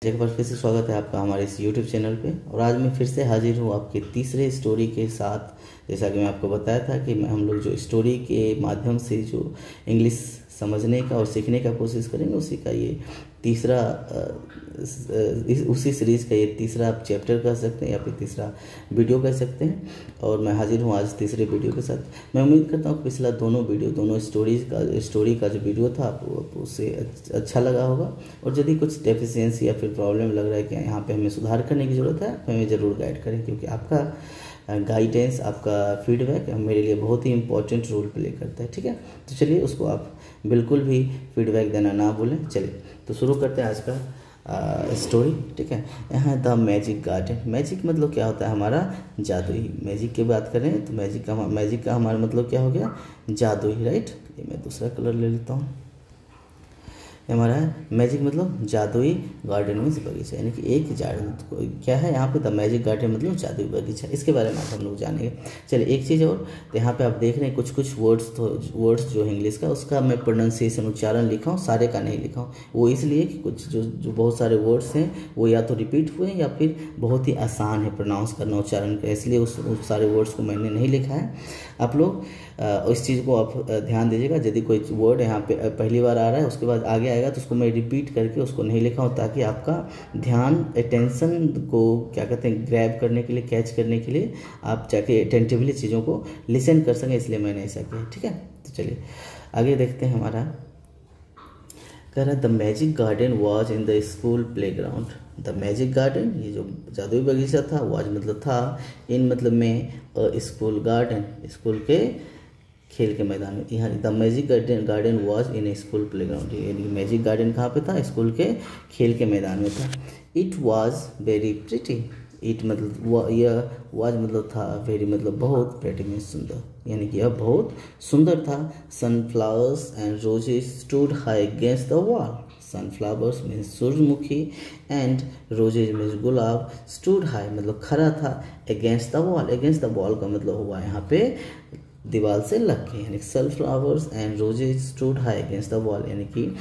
एक बार फिर से स्वागत है आपका हमारे इस YouTube चैनल पे। और आज मैं फिर से हाजिर हूँ आपके तीसरे स्टोरी के साथ। जैसा कि मैं आपको बताया था कि हम लोग जो स्टोरी के माध्यम से जो इंग्लिश समझने का और सीखने का कोशिश करेंगे, उसी का ये तीसरा उसी सीरीज़ का ये तीसरा आप चैप्टर कह सकते हैं या फिर तीसरा वीडियो कह सकते हैं। और मैं हाजिर हूँ आज तीसरे वीडियो के साथ। मैं उम्मीद करता हूँ पिछला दोनों स्टोरी का जो वीडियो था आपको उससे अच्छा लगा होगा। और यदि कुछ डेफिशिएंसी या फिर प्रॉब्लम लग रहा है कि यहाँ पे हमें सुधार करने की ज़रूरत है, तो हमें ज़रूर गाइड करें, क्योंकि आपका गाइडेंस, आपका फीडबैक मेरे लिए बहुत ही इंपॉर्टेंट रोल प्ले करता है। ठीक है, तो चलिए उसको आप बिल्कुल भी फीडबैक देना ना भूलें। चलिए तो शुरू करते हैं आज का स्टोरी। ठीक है, यहाँ द मैजिक गार्डन। मैजिक मतलब क्या होता है? हमारा जादुई। मैजिक की बात करें तो मैजिक का हमारा मतलब क्या हो गया? जादुई। राइट, ये मैं दूसरा कलर ले लेता हूँ। हमारा मैजिक मतलब जादुई, गार्डन मीन्स बगीचा, यानी कि एक क्या है यहाँ पे? द मैजिक गार्डन मतलब जादुई बगीचा। इसके बारे में हम लोग जानेंगे। चलिए एक चीज़ और, तो यहाँ पे आप देख रहे हैं कुछ वर्ड्स जो इंग्लिश का, उसका मैं प्रोनाउंसिएशन उच्चारण लिखा हूँ, सारे का नहीं लिखा हूँ। वो इसलिए कि कुछ जो बहुत सारे वर्ड्स हैं वो या तो रिपीट हुए हैं या फिर बहुत ही आसान है प्रोनाउंस करना, उच्चारण का, इसलिए उस सारे वर्ड्स को मैंने नहीं लिखा है। आप लोग इस चीज़ को आप ध्यान दीजिएगा। यदि कोई वर्ड यहाँ पे पहली बार आ रहा है, उसके बाद आगे आएगा, तो उसको मैं रिपीट करके उसको नहीं लिखा हूँ, ताकि आपका ध्यान, अटेंशन को क्या कहते हैं, ग्रैब करने के लिए, कैच करने के लिए आप जाके अटेंटिवली चीज़ों को लिसन कर सकें, इसलिए मैंने ऐसा किया। ठीक है, तो चलिए आगे देखते हैं। हमारा कह रहा है the magic garden was in the school play ground. The magic garden, ये जो जादुई बगीचा था, वॉज मतलब था, इन मतलब में, स्कूल गार्डन, स्कूल के खेल के मैदान में। यहाँ the magic garden was in A school play ground, यानी मैजिक गार्डन कहाँ पे था? स्कूल के खेल के मैदान में था। It was very pretty. It मतलब यह, वॉज मतलब था, वेरी मतलब बहुत, प्रिटी मीन्स सुंदर, यानी कि यह बहुत सुंदर था। Sunflowers and roses stood high against the wall. Sunflowers means सूरजमुखी, एंड रोजेज मीन्स गुलाब, स्टूड हाई मतलब खड़ा था, against the wall. Against the wall का मतलब हुआ यहाँ पे दीवार से लग के, यानी sunflowers and roses stood high against the wall, यानी कि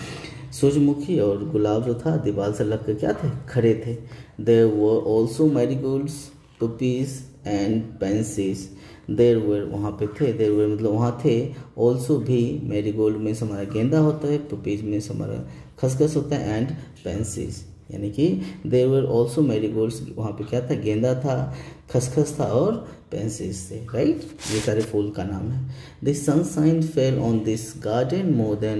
सूरजमुखी और गुलाब जो था दीवार से लग के क्या थे? खड़े थे। There were also marigolds, poppies and pansies. There were वहाँ पे थे, देयर वर मतलब वहाँ थे, ऑल्सो भी, मैरीगोल्ड में हमारा गेंदा होता है, पुपीज में हमारा खसखस होता है, एंड पेंसीज, यानी कि देयर वर ऑल्सो मैरीगोल्ड्स, वहाँ पे क्या था? गेंदा था, खसखस था और पेंसिल्स थे। राइट, ये सारे फूल का नाम है। The sunshine fell on this garden more than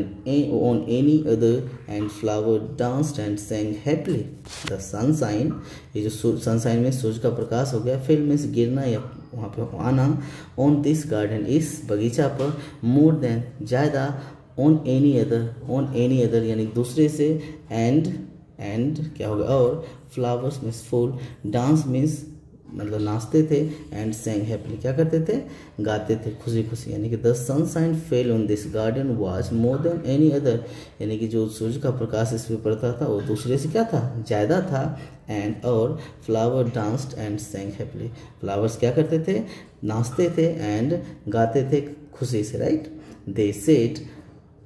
on any other, and flower danced and sang happily. The sunshine, ये जो सनशाइन में सूरज का प्रकाश हो गया, फेल मीन्स गिरना या वहाँ पे आना, ऑन दिस गार्डन इस बगीचा पर, मोर देन ज़्यादा, ऑन एनी अदर यानी दूसरे से, एंड क्या होगा? और फ्लावर्स मीन्स फूल, डांस मीन्स मतलब नाचते थे, एंड sang हैप्पीली क्या करते थे? गाते थे खुशी खुशी, यानी कि the sunshine fell on this garden was more than any other, यानी कि जो सूरज का प्रकाश इस पे पड़ता था वो दूसरे से क्या था? ज़्यादा था। एंड और flower danced and sang happily, flowers क्या करते थे? नाचते थे, एंड गाते थे खुशी से। Right, they said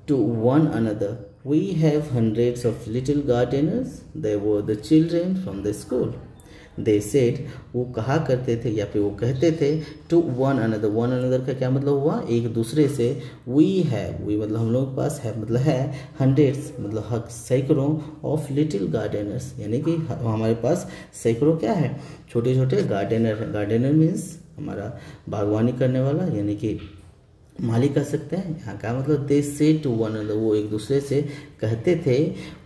to one another, we have hundreds of little gardeners. They were the children from the school. They said, वो कहा करते थे या फिर वो कहते थे, to one another का क्या मतलब हुआ? एक दूसरे से। we मतलब हम लोगों के पास है मतलब है, hundreds मतलब सैकड़ों, of little gardeners, यानी कि हमारे पास सैकड़ों क्या है? छोटे छोटे गार्डनर है। गार्डनर मीन्स हमारा बागवानी करने वाला, यानी कि मालिक कह सकते हैं। यहाँ का मतलब दे से टू वन अनदर, वो एक दूसरे से कहते थे,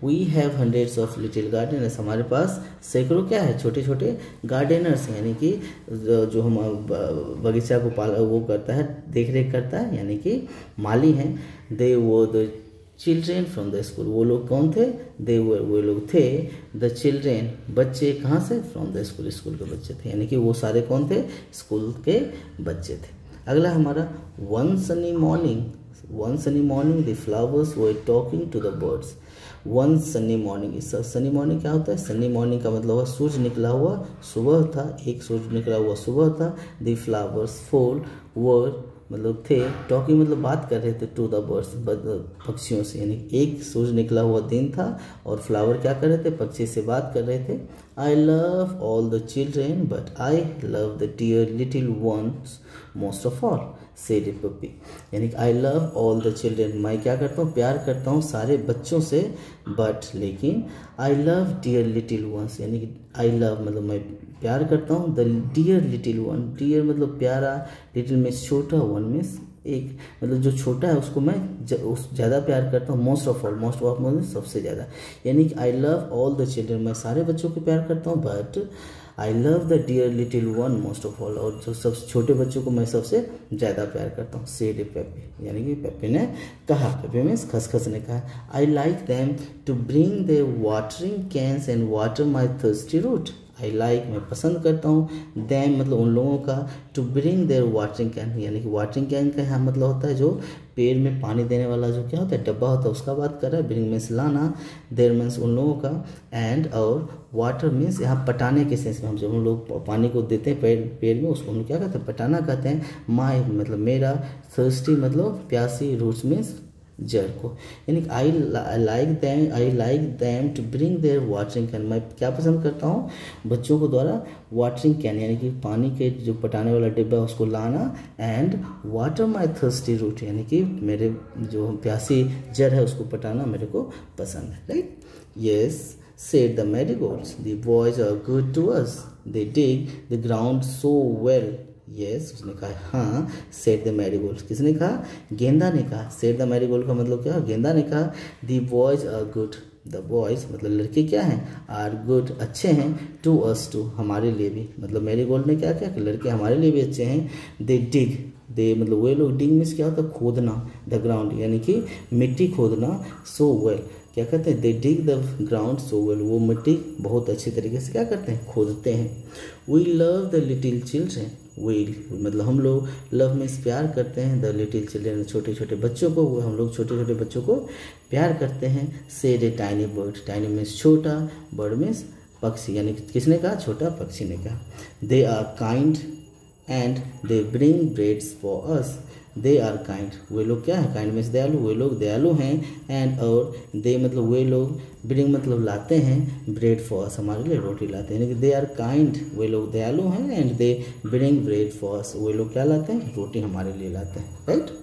we have hundreds of little gardeners, हमारे पास सैकड़ों क्या है? छोटे छोटे गार्डनर्स, यानी कि जो हम बगीचा को वो करता है, देख रेख करता है, यानी कि माली हैं। दे वो the children from the school, वो लोग कौन थे? दे वो लोग थे, द चिल्ड्रेन बच्चे, कहाँ से? फ्रॉम द स्कूल, स्कूल के बच्चे थे, यानी कि वो सारे कौन थे? स्कूल के बच्चे थे। अगला हमारा one sunny morning the flowers were talking to the birds. One sunny morning, sunny morning क्या होता है? सनी मॉर्निंग का मतलब हुआ सूरज निकला हुआ सुबह था, एक सूरज निकला हुआ सुबह था। द फ्लावर्स फूल वर मतलब थे, टॉकिंग मतलब बात कर रहे थे, टू द बर्ड्स पक्षियों से, यानी एक सूरज निकला हुआ दिन था और फ्लावर क्या कर रहे थे, पक्षी से बात कर रहे थे। I love all the children but I love the dear little ones most of all said a puppy, यानी कि I love all the children, मैं क्या करता हूँ, प्यार करता हूँ सारे बच्चों से, बट लेकिन I love dear little ones, यानी कि आई लव मतलब मैं प्यार करता हूँ the dear little one, dear मतलब प्यारा, लिटिल में छोटा, वन में एक, मतलब जो छोटा है उसको मैं ज़्यादा प्यार करता हूँ। मोस्ट ऑफ ऑल मतलब सबसे ज़्यादा, यानी कि I love all the children, मैं सारे बच्चों को प्यार करता हूँ, but I love the dear little one most of all, और जो सबसे छोटे बच्चों को मैं सबसे ज़्यादा प्यार करता हूँ। सेड ए पेपी, यानी कि पेपी ने कहा, पेपी में खसखस ने कहा, I like them to bring the watering cans and water my thirsty root, I like मैं पसंद करता हूँ, दैम मतलब उन लोगों का, to bring their watering can, यानी कि वाटरिंग कैन का यहाँ मतलब होता है जो पेड़ में पानी देने वाला जो क्या होता है, डब्बा होता है, उसका बात कर रहा है। ब्रिंग मीन्स लाना, देयर मीन्स उन लोगों का, एंड और वाटर मीन्स यहाँ पटाने के सेंस में, हम जब हम लोग पानी को देते हैं पेड़ में, उसको हम लोग क्या कहते हैं, पटाना कहते हैं। माई मतलब मेरा, थर्स्टी मतलब प्यासी, रूट्स मीन्स जड़ को, यानी I like them to bring their watering can, मैं क्या पसंद करता हूँ, बच्चों को द्वारा वाटरिंग कैन यानी कि पानी के जो पटाने वाला डिब्बा है उसको लाना, and water my thirsty root, यानी कि मेरे जो प्यासी जड़ है उसको पटाना मेरे को पसंद है, right. Yes said the marigolds, the boys are good to us, they dig the ground so well. Yes, उसने कहा हाँ, said the marigolds, किसने कहा, गेंदा ने कहा। said the marigold का मतलब क्या, गेंदा ने कहा। the boys are good, the boys मतलब लड़के क्या हैं, are good अच्छे हैं, to us to हमारे लिए भी, मतलब मैरीगोल्ड ने क्या किया कि लड़के हमारे लिए भी अच्छे हैं। they dig, दे मतलब वे लोग, डिग मीन्स क्या होता है, खोदना, द ग्राउंड यानी कि मिट्टी खोदना, सो वेल क्या कहते हैं, they dig the ground so well, वो मिट्टी बहुत अच्छी तरीके से क्या करते हैं, खोदते हैं। We love the little children, we मतलब हम लोग, लव मीन्स प्यार करते हैं, द लिटिल चिल्ड्रेन छोटे छोटे बच्चों को, वो हम लोग छोटे छोटे बच्चों को प्यार करते हैं। Said a tiny bird, tiny means छोटा, बर्ड मीन्स पक्षी, यानी किसने कहा, छोटा पक्षी ने कहा। They are kind and they bring breads for us, they are kind वे लोग क्या है, काइंड मीन्स दयालु, वे लोग दयालु हैं, एंड और दे मतलब वे लोग, ब्रिंग मतलब लाते हैं, ब्रेड फॉर अस हमारे लिए रोटी लाते हैं, यानी कि दे आर काइंड वे लोग दयालु हैं, and they bring bread for us वे लोग क्या लाते हैं, रोटी हमारे लिए लाते हैं, राइट।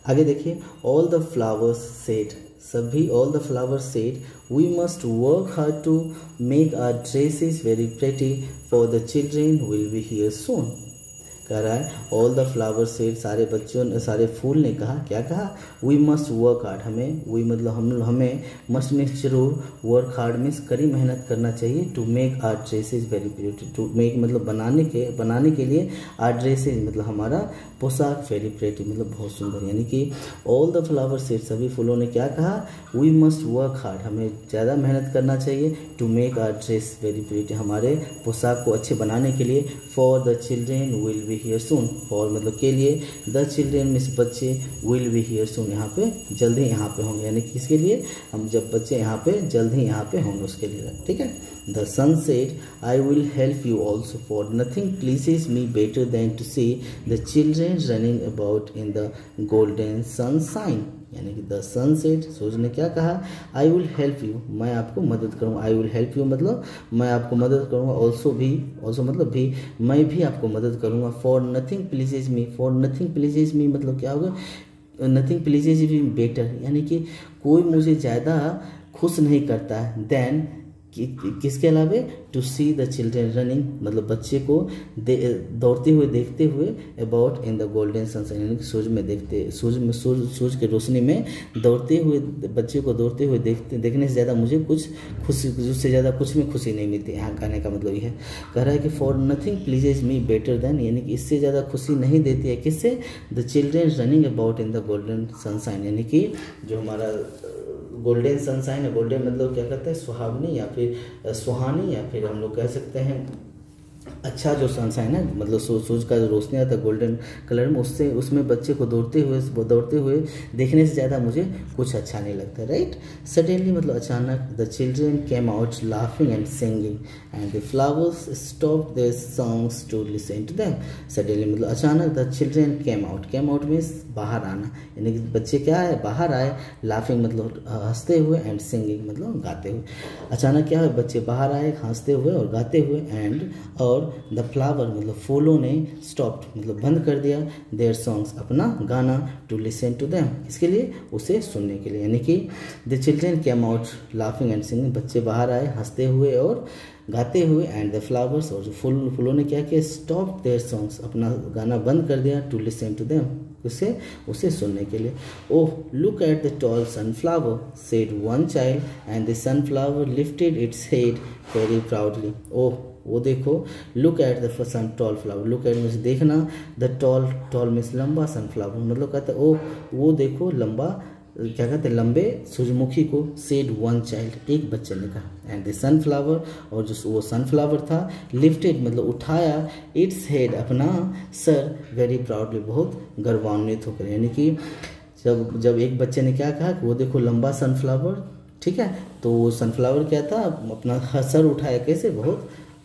आगे देखिए, ऑल द फ्लावर्स सेड, सभी all the flowers said we must work hard to make our dresses very pretty for the children will be here soon. कह रहा है ऑल द फ्लावर सेड, सारे बच्चों सारे फूल ने कहा, क्या कहा, वी मस्ट वर्क हार्ड, हमें, वी मतलब हमें, मस्ट मीन्स जरूर, वर्क हार्ड मीन्स कड़ी मेहनत करना चाहिए, to make our dresses very pretty, to make मतलब बनाने के लिए, आर ड्रेसेज मतलब हमारा पोशाक, वेरी प्रेटी मतलब बहुत सुंदर, यानी कि ऑल द फ्लावर सेड सभी फूलों ने क्या कहा, वी मस्ट वर्क हार्ड, हमें ज़्यादा मेहनत करना चाहिए, to make our dress very pretty हमारे पोशाक को अच्छे बनाने के लिए, for the children will be here soon, for मतलब के लिए, द चिल्ड्रेन मीन्स बच्चे, विल बी हियर सून यहाँ पे जल्द ही यहाँ पे होंगे, यानी कि किसके लिए, हम जब बच्चे यहाँ पे जल्द ही यहाँ पे होंगे उसके लिए, ठीक है। The sun said I will help you also, for nothing pleases me better than to see the children running about in the golden sunshine, यानी कि द सन सेड, सूरज ने क्या कहा, आई विल हेल्प यू, मैं आपको मदद करूँगा, आई विल हेल्प यू मतलब मैं आपको मदद करूँगा, ऑल्सो भी, ऑल्सो मतलब भी, मैं भी आपको मदद करूँगा, for nothing pleases me, for nothing pleases me मतलब क्या होगा, नथिंग प्लीजेज मी बेटर, यानी कि कोई मुझे ज़्यादा खुश नहीं करता है, देन किसके अलावे, to see the children running मतलब बच्चे को दौड़ते हुए देखते हुए, about in the golden sunshine यानी कि सूरज में देखते, सूरज के रोशनी में दौड़ते हुए, बच्चे को दौड़ते हुए देखने से ज़्यादा मुझे कुछ खुशी, उससे ज़्यादा कुछ में खुशी नहीं मिलती। यहाँ कहने का मतलब यह है, कह रहा है कि for nothing pleases me better then, यानी कि इससे ज़्यादा खुशी नहीं देती है, किससे, the children running about in the golden sunshine, यानी कि जो हमारा गोल्डन सनशाइन है, गोल्डन मतलब क्या कहते हैं, सुहावनी या फिर सुहानी, या फिर हम लोग कह सकते हैं अच्छा जो सनशाइन है, मतलब सूरज का जो रोशनी आता है गोल्डन कलर में, उससे उसमें बच्चे को दौड़ते हुए देखने से ज़्यादा मुझे कुछ अच्छा नहीं लगता, राइट। सडनली मतलब अचानक, the children came out laughing and singing and the flowers stopped their songs to listen to them. Suddenly मतलब अचानक, the children came out means बाहर आना, यानी कि बच्चे क्या है बाहर आए, लाफिंग मतलब हंसते हुए, एंड सिंगिंग मतलब गाते हुए। अचानक क्या है, बच्चे बाहर आए हंसते हुए और गाते हुए, एंड और द फ्लावर मतलब फूलों ने स्टॉप्ड मतलब बंद कर दिया, देयर सॉन्ग्स अपना गाना, टू लिसन टू देम इसके लिए, उसे सुनने के लिए। यानी कि the children came out laughing and singing, बच्चे बाहर आए हंसते हुए और गाते हुए, एंड द फ्लावर्स और जो फूलों ने क्या किया, स्टॉप देयर सॉन्ग्स अपना गाना बंद कर दिया, टू लिसन टू देम उसे सुनने के लिए। Oh look at the tall sunflower said one child, and the sunflower lifted its head very proudly. Oh वो देखो, look at the sun tall flower, look at means देखना, the tall means लंबा, sunflower मतलब कहते हैं ओह वो देखो लंबा, क्या कहते हैं लंबे सूरजमुखी को, सेड वन चाइल्ड एक बच्चे ने कहा, एंड द सनफ्लावर और जो वो सनफ्लावर था, लिफ्टेड मतलब उठाया, इट्स हेड अपना सर, वेरी प्राउडली बहुत गर्वान्वित होकर। यानी कि जब एक बच्चे ने क्या कहा कि वो देखो लंबा सनफ्लावर, ठीक है, तो वो सनफ्लावर क्या था अपना सर उठाया, कैसे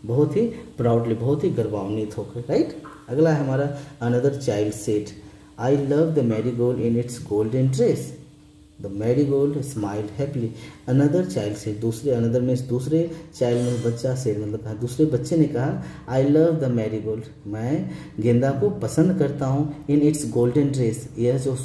बहुत ही प्राउडली, बहुत ही गर्वान्वित होकर, राइट। अगला है हमारा, another child said I love the marigold in its golden dress, the marigold smiled happily. Another child से, दूसरे, अनदर में दूसरे, चाइल्ड में बच्चा से मतलब कहा, दूसरे बच्चे ने कहा आई लव द मैरीगोल्ड, मैं गेंदा को पसंद करता हूँ, इन इट्स गोल्डन ड्रेस, यह जो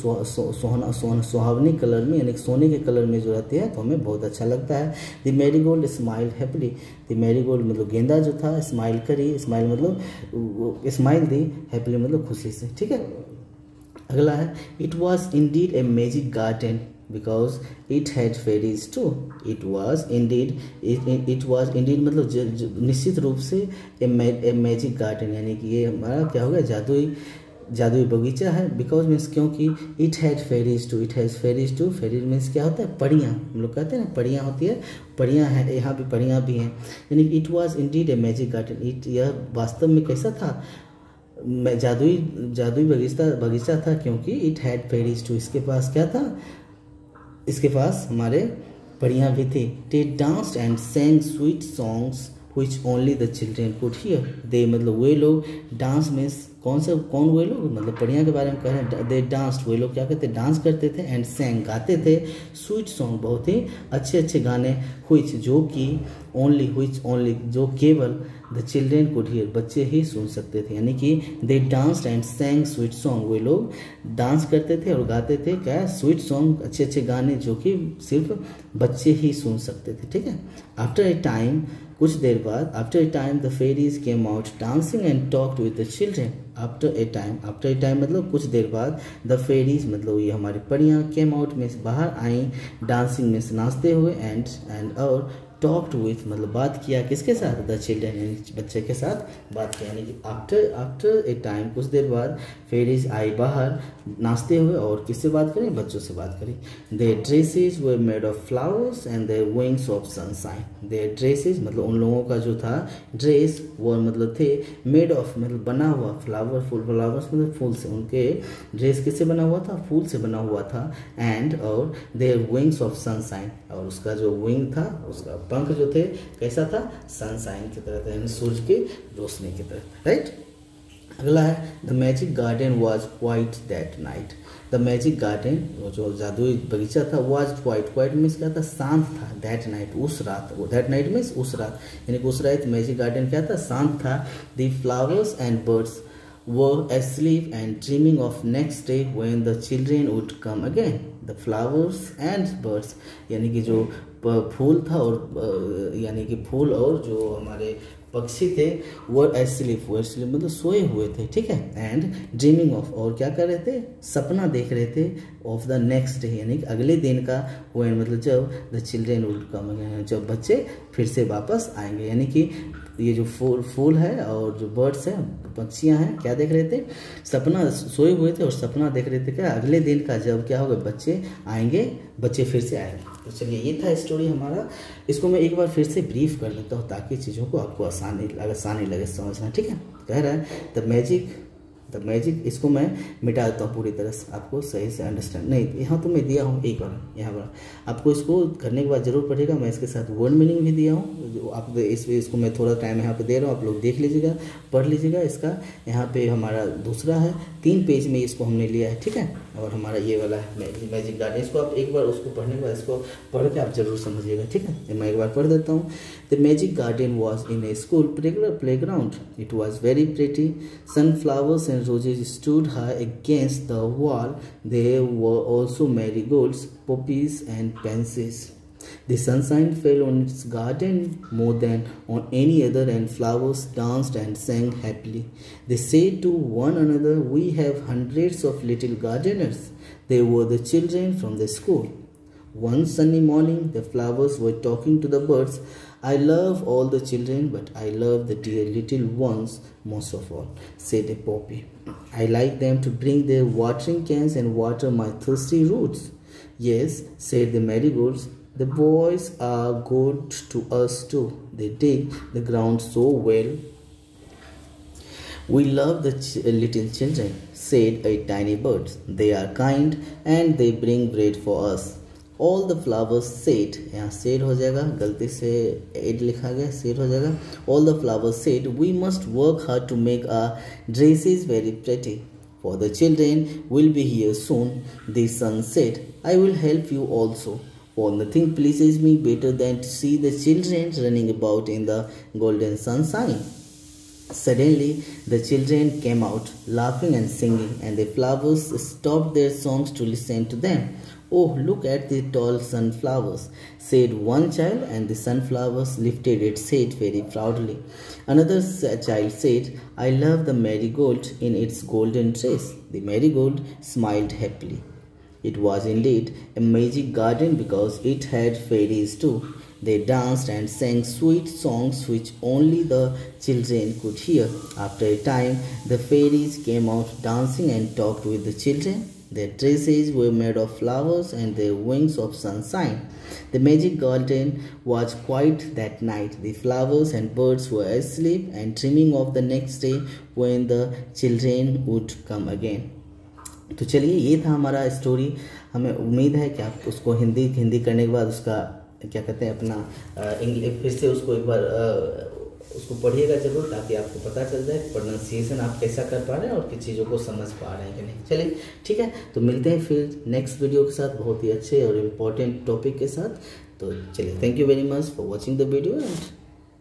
सुहावनी कलर में यानी सोने के कलर में जो रहती है तो हमें बहुत अच्छा लगता है। The marigold smiled happily, the marigold मतलब गेंदा जो था स्माइल करी, स्माइल मतलब स्माइल दी, हैप्पीली मतलब खुशी से, ठीक है। अगला है, it was Indeed a magic garden because it had fairies too. It was indeed मतलब निश्चित रूप से ए मैजिक गार्डन, यानी कि ये हमारा क्या हो गया, जादुई बगीचा है। बिकॉज मीन्स क्योंकि it had fairies too, it has fairies too, fairies means क्या होता है परियाँ, हम लोग कहते हैं ना परियाँ होती है, परियाँ हैं, यहाँ पे परियाँ भी हैं। यानी it was Indeed a magic garden, it यह वास्तव में कैसा था, जादुई बगीचा था, क्योंकि इट हैड फेरीज टू, इसके पास क्या था, इसके पास हमारे परियां भी थी। They danced and sang sweet songs which only the children could hear. They मतलब वे लोग, डांस मीन्स कौन वे लोग, मतलब परियां के बारे में कह रहे हैं। दे डांस्ड, वे लोग क्या करते, डांस करते थे, एंड sang गाते थे, स्वीट सॉन्ग बहुत ही अच्छे गाने, which जो केवल द चिल्ड्रेन कुड हियर, बच्चे ही सुन सकते थे। यानी कि they danced and sang sweet song, वे लोग डांस करते थे और गाते थे क्या, स्वीट सॉन्ग, अच्छे गाने जो कि सिर्फ बच्चे ही सुन सकते थे, ठीक है। आफ्टर ए टाइम, कुछ देर बाद, after a time the fairies came out dancing and talked with the children. After a time मतलब कुछ देर बाद, द फेरीज मतलब ये हमारी परियां, केम आउट में बाहर आई, डांसिंग में नाचते हुए, एंड और टॉक्ड विथ मतलब बात किया किसके साथ, द चिल्ड्रेन यानी बच्चे के साथ बात किया। यानी कि आफ्टर ए टाइम कुछ देर बाद, फेरीज आई बाहर नाचते हुए, और किससे बात करें, बच्चों से बात करें। Their dresses were made of flowers and their wings of sunshine. Their dresses मतलब उन लोगों का जो था ड्रेस, वो मतलब थे, मेड ऑफ मतलब बना हुआ, फ्लावर्स मतलब फूल से, उनके ड्रेस किससे बना हुआ था, फूल से बना हुआ था, एंड और देयर विंग्स ऑफ सनशाइन, और उसका जो विंग था, उसका पंख जो थे कैसा था, सनशाइन की तरह था, यानी सूरज की रोशनी की तरह, राइट। अगला है, the magic garden was quite that night. The magic garden जो जादुई बगीचा था, वॉज क्वाइट मीन्स क्या था, शांत था, दैट नाइट उस रात, दैट नाइट मीन्स उस रात, यानी कि उस रात मैजिक गार्डन क्या था, शांत था। The flowers and birds were asleep and dreaming of next day when the children would come again. The flowers and birds यानी कि जो फूल था और यानी कि फूल और जो हमारे पक्षी थे, वो asleep मतलब सोए हुए थे, ठीक है। एंड ड्रीमिंग ऑफ, और क्या कर रहे थे, सपना देख रहे थे, ऑफ द नेक्स्ट डे यानी कि अगले दिन का, when मतलब जब the children would come again, जब बच्चे फिर से वापस आएंगे। यानी कि ये जो फूल है और जो बर्ड्स हैं, पक्षियां हैं, क्या देख रहे थे, सपना, सोए हुए थे और सपना देख रहे थे क्या, अगले दिन का, जब क्या होगा, बच्चे आएंगे, बच्चे फिर से आएंगे। तो चलिए ये था स्टोरी हमारा। इसको मैं एक बार फिर से ब्रीफ कर देता हूँ ताकि चीज़ों को आपको आसानी लगे समझना, ठीक है। कह रहा है द मैजिक, इसको मैं मिटा देता हूँ पूरी तरह से, आपको सही से अंडरस्टैंड नहीं, यहाँ तो मैं दिया हूँ एक बार, यहाँ पर आपको इसको करने के बाद ज़रूर पड़ेगा। मैं इसके साथ वर्ड मीनिंग भी दिया हूँ, जो आप इसको मैं थोड़ा टाइम यहाँ पे दे रहा हूँ, आप लोग देख लीजिएगा, पढ़ लीजिएगा। इसका यहाँ पे हमारा दूसरा है, 3 पेज में इसको हमने लिया है, ठीक है। और हमारा ये वाला है मैजिक गार्डन, इसको आप एक बार उसको पढ़ने के बाद इसको पढ़ के आप जरूर समझिएगा, ठीक है। मैं एक बार पढ़ देता हूँ। The magic garden was in A school playground, it was very pretty, sunflowers and roses stood high against the wall. There were also marigolds, poppies and pansies. The sunshine fell on its garden more than on any other, and flowers danced and sang happily. They said to one another, "We have hundreds of little gardeners." They were the children from the school. One sunny morning, the flowers were talking to the birds. "I love all the children, but I love the dear little ones most of all," said a poppy. "I like them to bring their watering cans and water my thirsty roots." "Yes," said the marigolds, "the boys are good to us too. They dig the ground so well." "We love the little children," said a tiny bird. "They are kind and they bring bread for us." All the flowers said, यहाँ said हो जाएगा, गलती से aid लिखा गया, said हो जाएगा. All the flowers said, "We must work hard to make our dresses very pretty, for the children will be here soon." The sun said, "I will help you also, for nothing pleases me better than to see the children running about in the golden sunshine." Suddenly, the children came out, laughing and singing, and the flowers stopped their songs to listen to them. "Oh, look at the tall sunflowers," said one child, and the sunflowers lifted its head very proudly. Another child said, "I love the marigold in its golden dress." The marigold smiled happily. It was indeed a magic garden because it had fairies too. They danced and sang sweet songs which only the children could hear. After a time, the fairies came out dancing and talked with the children. Their dresses were made of flowers and their wings of sunshine. The magic garden was quiet that night. The flowers and birds were asleep and dreaming of the next day when the children would come again. तो चलिए ये था हमारा story. हमें उम्मीद है कि आप उसको हिंदी करने के बाद उसका क्या कहते हैं अपना इंग्लिश फिर से उसको एक बार उसको पढ़िएगा जरूर, ताकि आपको पता चल जाए प्रोनाउंसिएशन आप कैसा कर पा रहे हैं और किस चीज़ों को समझ पा रहे हैं कि नहीं। चलिए ठीक है, तो मिलते हैं फिर नेक्स्ट वीडियो के साथ बहुत ही अच्छे और इम्पोर्टेंट टॉपिक के साथ। तो चलिए, thank you very much for watching the video and